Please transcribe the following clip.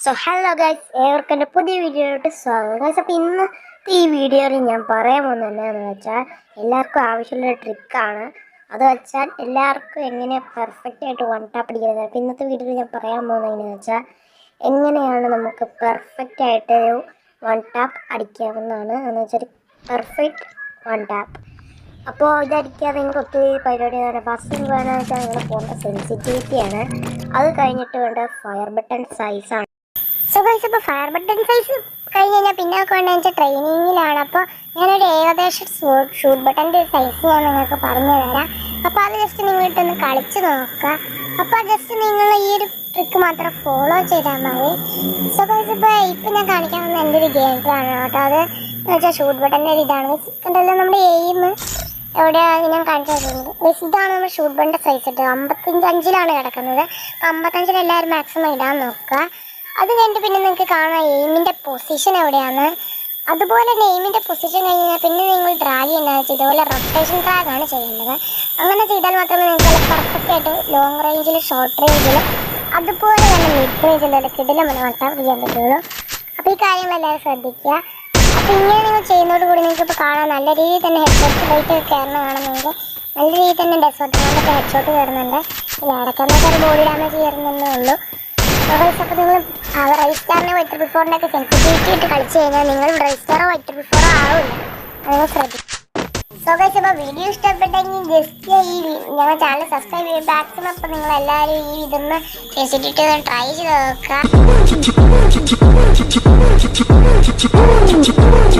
So hello guys, ഏവർക്കും എൻ്റെ പുതിയ വീഡിയോയിലോട്ട് സ്വാഗതം ഗൈസ്. അപ്പോൾ ഇന്നത്തെ ഈ വീഡിയോയിൽ ഞാൻ പറയാൻ പോകുന്നത് എന്താണെന്ന് വെച്ചാൽ എല്ലാവർക്കും ആവശ്യമുള്ള ട്രിക്കാണ്. അത് വെച്ചാൽ എല്ലാവർക്കും എങ്ങനെ പെർഫെക്റ്റ് ആയിട്ട് വൺ ടാപ്പ് അടിക്കുന്നത്. അപ്പോൾ ഇന്നത്തെ വീഡിയോയിൽ ഞാൻ പറയാൻ പോകുന്നത് എങ്ങനെയാണെന്ന് വെച്ചാൽ എങ്ങനെയാണ് നമുക്ക് പെർഫെക്റ്റ് ആയിട്ട് ഒരു വൺ ടാപ്പ് അടിക്കാവുന്നതാണ് എന്ന് വെച്ചാൽ പെർഫെക്റ്റ് വൺ ടാപ്പ്. അപ്പോൾ ഇതടിക്കാതെ നിങ്ങൾക്ക് ഒത്തിരി പരിപാടിയാണ്. ഫസ്റ്റ് വേണമെന്ന് വെച്ചാൽ നിങ്ങളുടെ ഫോണിൻ്റെ സെൻസിറ്റിവിറ്റിയാണ്. അത് കഴിഞ്ഞിട്ട് വേണ്ട ഫയർ ബട്ടൺ സൈസാണ്. സോ ഗൈസ്, ഇപ്പോൾ ഫയർ ബട്ടൺ സൈസ് കഴിഞ്ഞ് കഴിഞ്ഞാൽ പിന്നെ ഒക്കെ വേണ്ടതെന്ന് വെച്ചാൽ ട്രെയിനിങ്ങിലാണ്. അപ്പോൾ ഞാനൊരു ഏകദേശം ഷൂട്ട് ബട്ടൻ്റെ സൈസ് ഞാൻ നിങ്ങൾക്ക് പറഞ്ഞു തരാം. അപ്പോൾ അത് ജസ്റ്റ് നിങ്ങളിട്ടൊന്ന് കളിച്ച് നോക്കുക. അപ്പോൾ ജസ്റ്റ് നിങ്ങൾ ഈ ഒരു ട്രിക്ക് മാത്രം ഫോളോ ചെയ്താൽ മതി. സോ ഗൈസ്, ഇപ്പോൾ ഞാൻ കാണിക്കാൻ വന്ന എൻ്റെ ഒരു ഗെയിം പ്ലേ ആണ് കേട്ടോ. അത് എന്ന് വെച്ചാൽ ഷൂട്ട് ബട്ടൻ്റെ ഒരു ഇതാണ്. കണ്ടല്ലോ നമ്മുടെ എയിം എവിടെയാണ് ഞാൻ കാണിച്ചു തരുന്നത്. ഇതാണ് നമ്മൾ ഷൂട്ട് ബട്ടൻ്റെ സൈസ് ഇട്ട് 55 കിടക്കുന്നത്. അപ്പോൾ 55 എല്ലാവരും മാക്സിമം ഇടാൻ നോക്കുക. അത് കഴിഞ്ഞിട്ട് പിന്നെ നിങ്ങൾക്ക് കാണാം എയിമിൻ്റെ പൊസിഷൻ എവിടെയാണ്. അതുപോലെ തന്നെ എയിമിൻ്റെ പൊസിഷൻ കഴിഞ്ഞാൽ പിന്നെ നിങ്ങൾ ഡ്രാഗ് ചെയ്യുന്നത് വെച്ചാൽ ഇതുപോലെ റൊട്ടേഷൻ ഡ്രാഗാണ് ചെയ്യേണ്ടത്. അങ്ങനെ ചെയ്താൽ മാത്രമേ നിങ്ങൾക്ക് പെർഫെക്റ്റ് ആയിട്ട് ലോങ് റേഞ്ചിൽ, ഷോർട്ട് റേഞ്ചിൽ, അതുപോലെ തന്നെ മിഡ് റേഞ്ചിൽ കിടിലം വട്ടം ചെയ്യാൻ പറ്റുള്ളൂ. അപ്പോൾ ഈ കാര്യങ്ങളെല്ലാവരും ശ്രദ്ധിക്കുക. അപ്പോൾ ഇങ്ങനെ നിങ്ങൾ ചെയ്യുന്നതോടുകൂടി നിങ്ങൾക്ക് ഇപ്പോൾ കാണാൻ നല്ല രീതിയിൽ തന്നെ ഹെഡ്ഷോട്ട് ലൈറ്റ് കയറുന്ന കാണുന്നുണ്ട്. നല്ല രീതിയിൽ തന്നെ ഡെസോട്ടിനൊക്കെ ഹെഡ്ഷോട്ട് കയറുന്നുണ്ട്. പിന്നെ ഇടയ്ക്കൊന്നൊക്കെ ഒരു ബോഡി ഡാമേജ് കയറുന്നതേ ഉള്ളൂ. അപ്പോൾ നിങ്ങൾ റൈസ് സ്റ്റാറിനെ വൈറ്റ് ബിഫോറിൻ്റെ ഒക്കെ സെൻസിറ്റിവിറ്റി ഇട്ട് കളിച്ച് കഴിഞ്ഞാൽ നിങ്ങൾ റൈസ് സ്റ്റാറോ വൈറ്റ് ബിഫോറോ ആവില്ല. നിങ്ങൾ ശ്രദ്ധിക്കും. സോ ഗൈസ്, അപ്പോൾ വീഡിയോ ഇഷ്ടപ്പെട്ടെങ്കിൽ ജസ്റ്റ് ഈ ഞങ്ങളുടെ ചാനൽ സബ്സ്ക്രൈബ് ചെയ്ത് മാക്സിമം അപ്പോൾ നിങ്ങളെല്ലാവരും ഈ ഇതൊന്ന് സെൻസിറ്റിവിറ്റി ഒന്ന് ട്രൈ ചെയ്ത് നോക്കുക.